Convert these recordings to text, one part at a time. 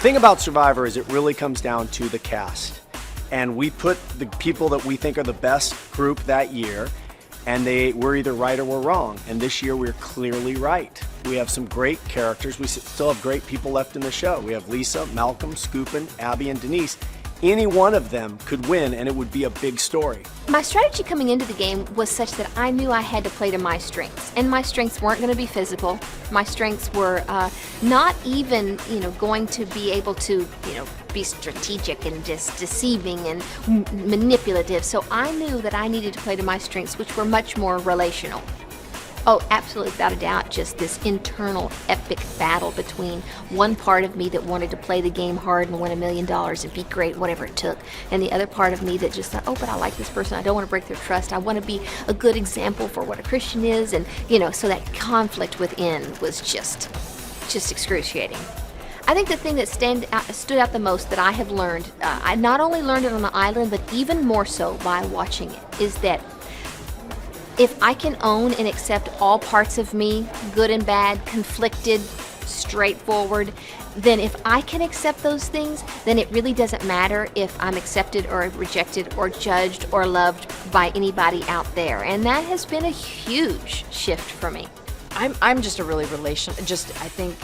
thing about Survivor is it really comes down to the cast. And we put the people that we think are the best group that year, and we're either right or we're wrong. And this year we're clearly right. We have some great characters. We still have great people left in the show. We have Lisa, Malcolm, Scoopin, Abby, and Denise. Any one of them could win, and it would be a big story. My strategy coming into the game was such that I knew I had to play to my strengths, and my strengths weren't going to be physical. My strengths were not even, going to be able to, be strategic and just deceiving and manipulative. So I knew that I needed to play to my strengths, which were much more relational. Oh, absolutely, without a doubt, just this internal epic battle between one part of me that wanted to play the game hard and win $1 million and be great, whatever it took, and the other part of me that just thought, oh, but I like this person, I don't want to break their trust, I want to be a good example for what a Christian is, and, so that conflict within was just excruciating. I think the thing that stood out the most that I have learned, I not only learned it on the island, but even more so by watching it, is that if I can own and accept all parts of me, good and bad, conflicted, straightforward, then if I can accept those things, then it really doesn't matter if I'm accepted or rejected or judged or loved by anybody out there. And that has been a huge shift for me. I'm just a really I think,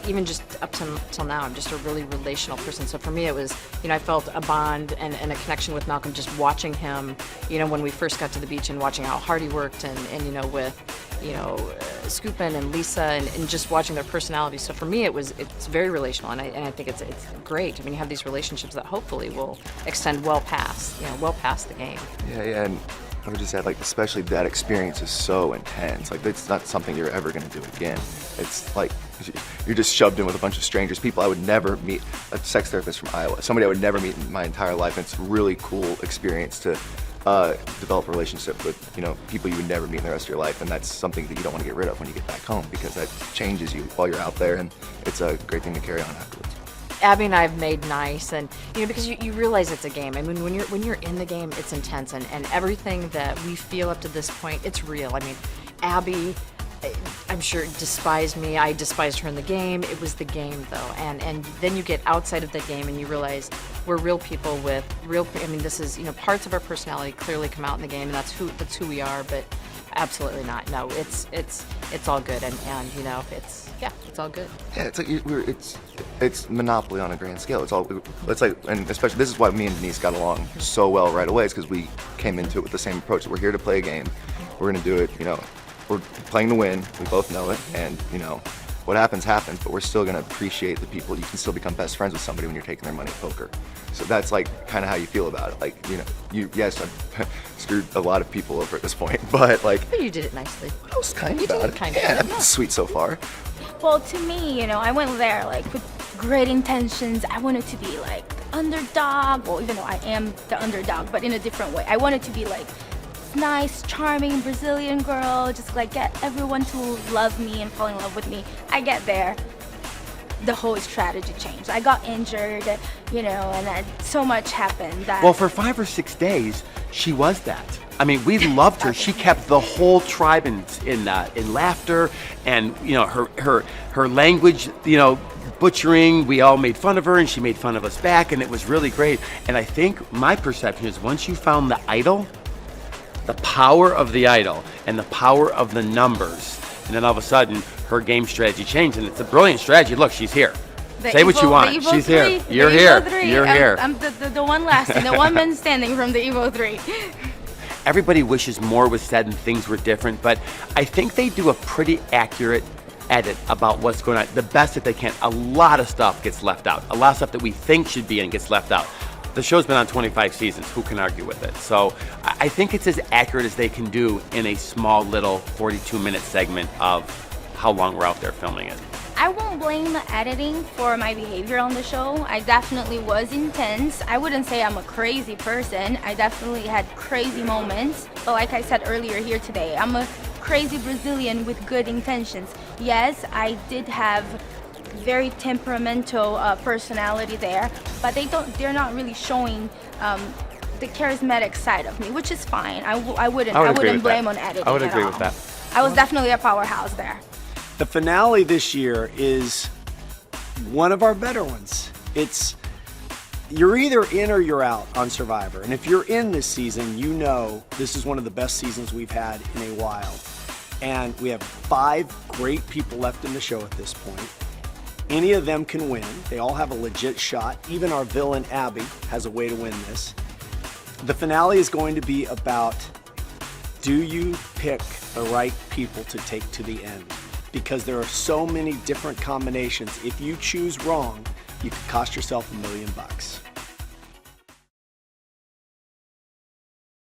even just up till now, I'm just a really relational person. So for me, it was, I felt a bond and a connection with Malcolm just watching him, when we first got to the beach and watching how hard he worked and with, Scoopin and Lisa and just watching their personalities. So for me, it's very relational, and I think it's great. I mean, you have these relationships that hopefully will extend well past the game. Yeah, and I would just add, especially that experience is so intense. It's not something you're ever going to do again. It's like you're just shoved in with a bunch of strangers, people I would never meet, a sex therapist from Iowa, somebody I would never meet in my entire life. And it's a really cool experience to develop a relationship with, people you would never meet in the rest of your life. And that's something that you don't want to get rid of when you get back home, because that changes you while you're out there, and it's a great thing to carry on afterwards. Abby and I have made nice, and because you realize it's a game. I mean, when you're in the game, it's intense, and everything that we feel up to this point, it's real. I mean, Abby, I'm sure, despised me. I despised her in the game. It was the game, though, and then you get outside of the game and you realize we're real people with real. I mean, this is parts of our personality clearly come out in the game, and that's who we are. But absolutely not. No, it's all good, and it's all good. Yeah, it's like it's Monopoly on a grand scale. It's like, and especially this is why me and Denise got along so well right away, is because we came into it with the same approach. We're here to play a game. We're gonna do it. We're playing to win. We both know it, and what happens happens. But we're still gonna appreciate the people. You can still become best friends with somebody when you're taking their money at poker. So that's kind of how you feel about it. Yes, I've screwed a lot of people over at this point, but But you did it nicely. I was kind You about did it. kind of. Yeah, that's sweet so far. Well, to me, I went there with great intentions. I wanted to be the underdog. Well, even though I am the underdog, but in a different way. I wanted to be nice, charming Brazilian girl, just get everyone to love me and fall in love with me. I get there, the whole strategy changed. I got injured, and then so much happened that. Well, for 5 or 6 days, she was that. I mean, we loved her. She kept the whole tribe in laughter, and her language, butchering. We all made fun of her, and she made fun of us back, and it was really great. And I think my perception is once you found the idol, the power of the idol and the power of the numbers, and then all of a sudden her game strategy changed, and it's a brilliant strategy. Look, she's here. Say what you want. She's here. You're here. You're here. I'm the one lasting, the one man standing from the Evo 3. Everybody wishes more was said and things were different, but I think they do a pretty accurate edit about what's going on, the best that they can. A lot of stuff gets left out. A lot of stuff that we think should be in gets left out. The show's been on 25 seasons. Who can argue with it? So I think it's as accurate as they can do in a small little 42-minute segment of how long we're out there filming it. I won't blame the editing for my behavior on the show. I definitely was intense. I wouldn't say I'm a crazy person. I definitely had crazy moments. But like I said earlier here today, I'm a crazy Brazilian with good intentions. Yes, I did have very temperamental personality there, but they're not really showing the charismatic side of me, which is fine. I wouldn't blame on editing. I would agree with that. I was definitely a powerhouse there. The finale this year is one of our better ones. You're either in or you're out on Survivor. And if you're in this season, you know this is one of the best seasons we've had in a while. And we have 5 great people left in the show at this point. Any of them can win. They all have a legit shot. Even our villain, Abby, has a way to win this. The finale is going to be about, do you pick the right people to take to the end? Because there are so many different combinations. If you choose wrong, you could cost yourself $1 million.